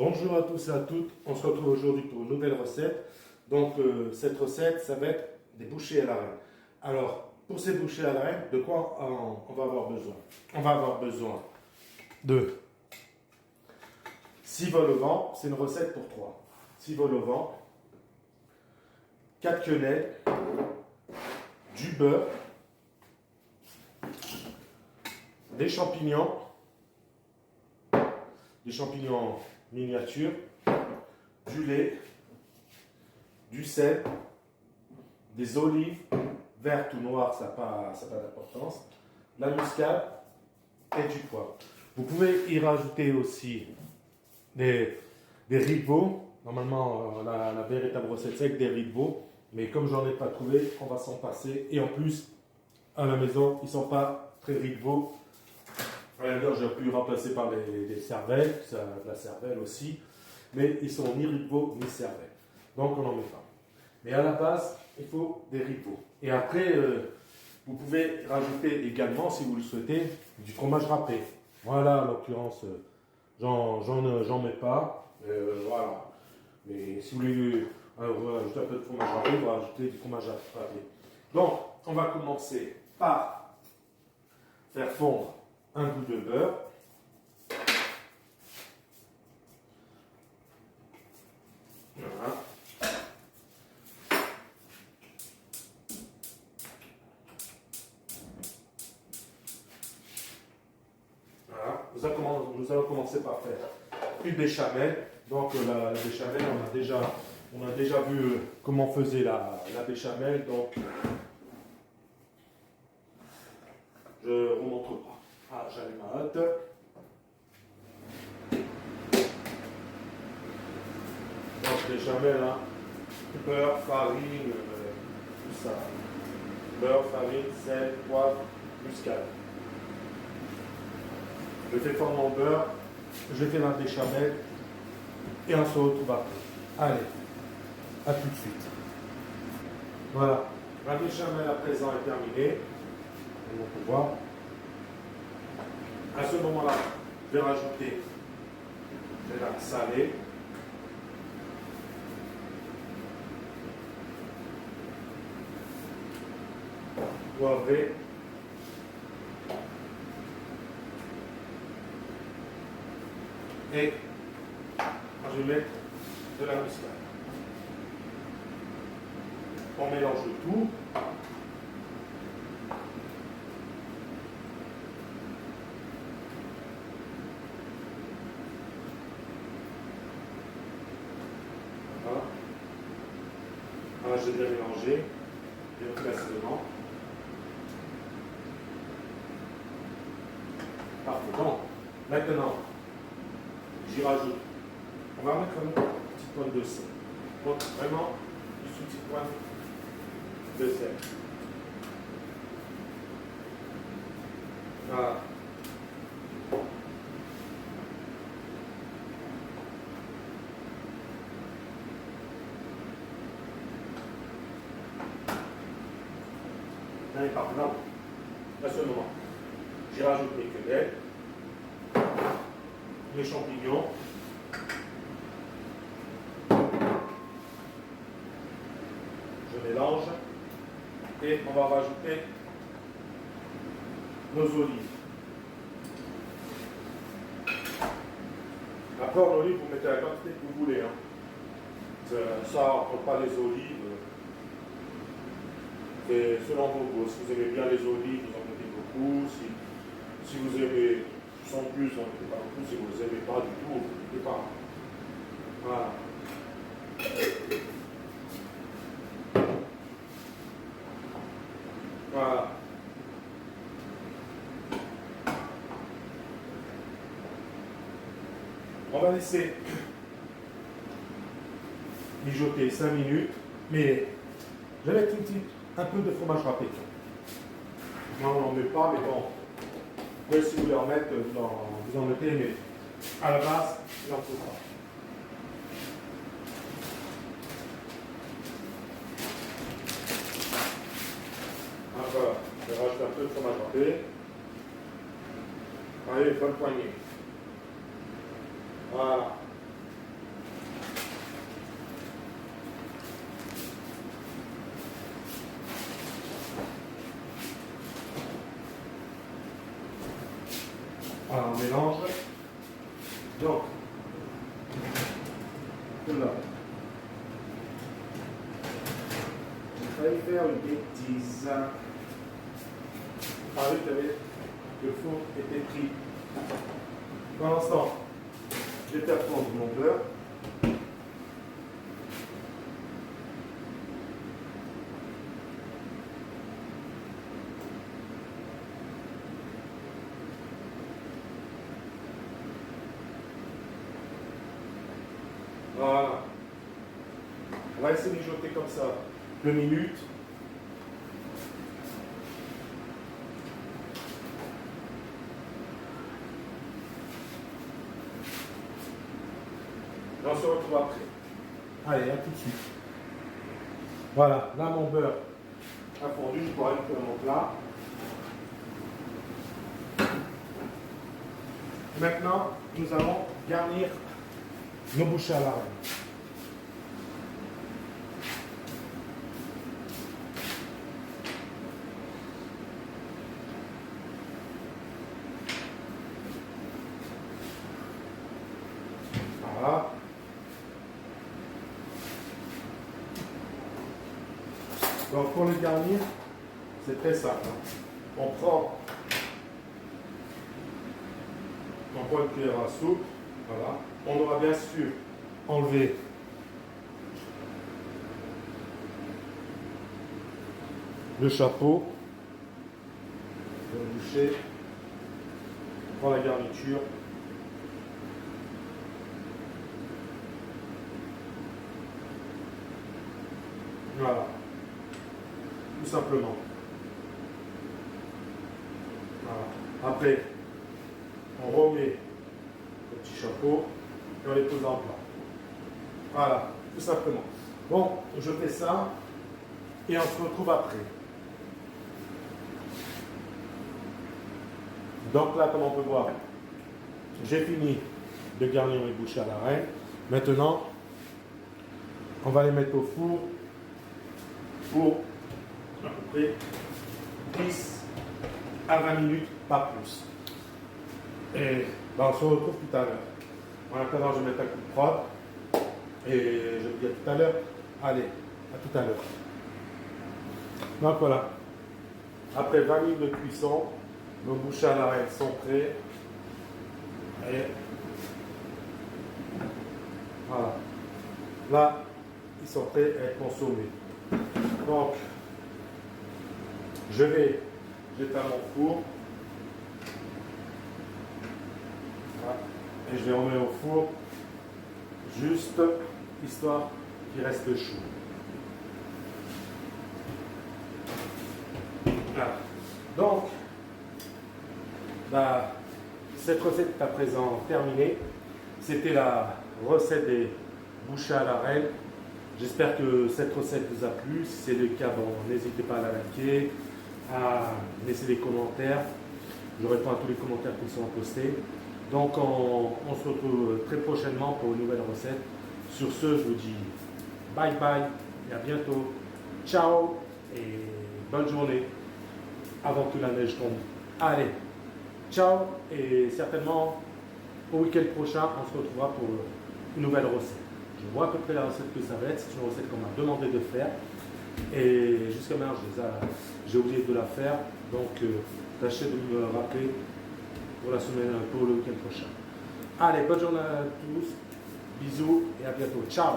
Bonjour à tous et à toutes, on se retrouve aujourd'hui pour une nouvelle recette. Donc cette recette, ça va être des bouchées à la reine. Alors, pour ces bouchées à la reine, de quoi on va avoir besoin? On va avoir besoin de 6 vols au vent, c'est une recette pour 3. 6 vols au vent, 4 quenelles, du beurre, des champignons miniatures, du lait, du sel, des olives, vertes ou noires, ça n'a pas d'importance, de la muscade et du poivre. Vous pouvez y rajouter aussi des riz de veau. Normalement, la véritable recette, c'est avec des riz de veau. Mais comme j'en ai pas trouvé, on va s'en passer. Et en plus, à la maison, ils ne sont pas très riz de veau. D'ailleurs, j'ai pu remplacer par des cervelles, de la cervelle aussi, mais ils sont ni riz de veau ni cervelle. Donc on n'en met pas. Mais à la base, il faut des riz de veau. Et après, vous pouvez rajouter également, si vous le souhaitez, du fromage râpé. Voilà, en l'occurrence, j'en mets pas. Voilà. Mais si vous voulez rajouter un peu de fromage râpé, vous rajoutez du fromage râpé. Donc, on va commencer par faire fondre un bout de beurre. Voilà. Voilà. Nous allons commencer par faire une béchamel. Donc la béchamel, on a déjà vu comment on faisait la béchamel. Donc je ne vous montre pas. Ah, j'allume ma hotte. Donc béchamel, hein. Beurre, farine, tout ça. Beurre, farine, sel, poivre, muscade. Je fais fondre mon beurre, je fais la béchamel et on se retrouve après. Allez, à tout de suite. Voilà, la béchamel à présent est terminée. On peut voir. À ce moment-là, je vais rajouter de la salée. Poivrée. Et je vais mettre de la muscade. On mélange le tout. Voilà. Voilà, j'ai bien mélangé. Et on place dedans. Parfait. Donc, maintenant, j'y rajoute. On va mettre une petite pointe de sel. Donc, vraiment, une petite pointe de sel. Voilà. Allez, par là, à ce moment, j'y rajoute mes quenelles, les champignons, je mélange et on va rajouter nos olives. Après, en olive, vous mettez la quantité que vous voulez. Hein. Ça, on ne prend pas les olives. C'est selon vos goûts. Si vous aimez bien les olives, vous en mettez beaucoup. Si vous aimez sans plus, vous en mettez pas beaucoup. Si vous ne les aimez pas du tout, vous ne mettez pas. Voilà. Voilà. On va laisser mijoter 5 minutes, mais je vais mettre un peu de fromage râpé. Non, on n'en met pas, mais bon. Oui, si vous voulez en mettre, vous en mettez, mais à la base, il n'en faut pas. Voilà, je vais rajouter un peu de fromage râpé. Allez, bonne poignée. Voilà. Donc, là. J'ai failli faire une bêtise. Ah oui, le four était pris. Pour l'instant, je vais faire fondre mon beurre. Voilà. On va essayer de mijoter comme ça 2 minutes. Et on se retrouve après. Allez, à tout de suite. Voilà, là mon beurre a fondu, je pourrais faire mon plat. Maintenant, nous allons garnir nos bouchées à la reine. Voilà. Donc pour le garnir, c'est très simple. On prend une cuillère à soupe. Voilà. On aura bien sûr enlevé le chapeau, le boucher, on prend la garniture. Voilà, tout simplement. Voilà. Après, on remet le petit chapeau et on les pose en plat. Voilà, tout simplement. Bon, je fais ça et on se retrouve après. Donc là, comme on peut voir, j'ai fini de garnir mes bouchées à la reine. Maintenant, on va les mettre au four pour à peu près 10 à 20 minutes, pas plus. Et ben, on se retrouve tout à l'heure. En attendant, je vais mettre un coup de prod. Et je vous dis à tout à l'heure. Allez, à tout à l'heure. Donc voilà. Après 20 minutes de cuisson, nos bouchées à la reine sont prêts. Et voilà. Là, ils sont prêts à être consommés. Donc, je vais faire mon four. Voilà. Et je les remets au four, juste histoire qu'il reste chaud. Voilà. Donc, cette recette est à présent terminée. C'était la recette des bouchées à la reine. J'espère que cette recette vous a plu. Si c'est le cas, bon, n'hésitez pas à la liker, à laisser des commentaires. Je réponds à tous les commentaires qui sont postés. Donc on se retrouve très prochainement pour une nouvelle recette. Sur ce, je vous dis bye bye et à bientôt. Ciao et bonne journée avant que la neige tombe. Allez, ciao et certainement au week-end prochain, on se retrouvera pour une nouvelle recette. Je vois à peu près la recette que ça va être. C'est une recette qu'on m'a demandé de faire. Et jusqu'à maintenant, j'ai oublié de la faire. Donc, tâchez de me rappeler pour la semaine, pour le week-end prochain. Allez, bonne journée à tous. Bisous et à bientôt. Ciao.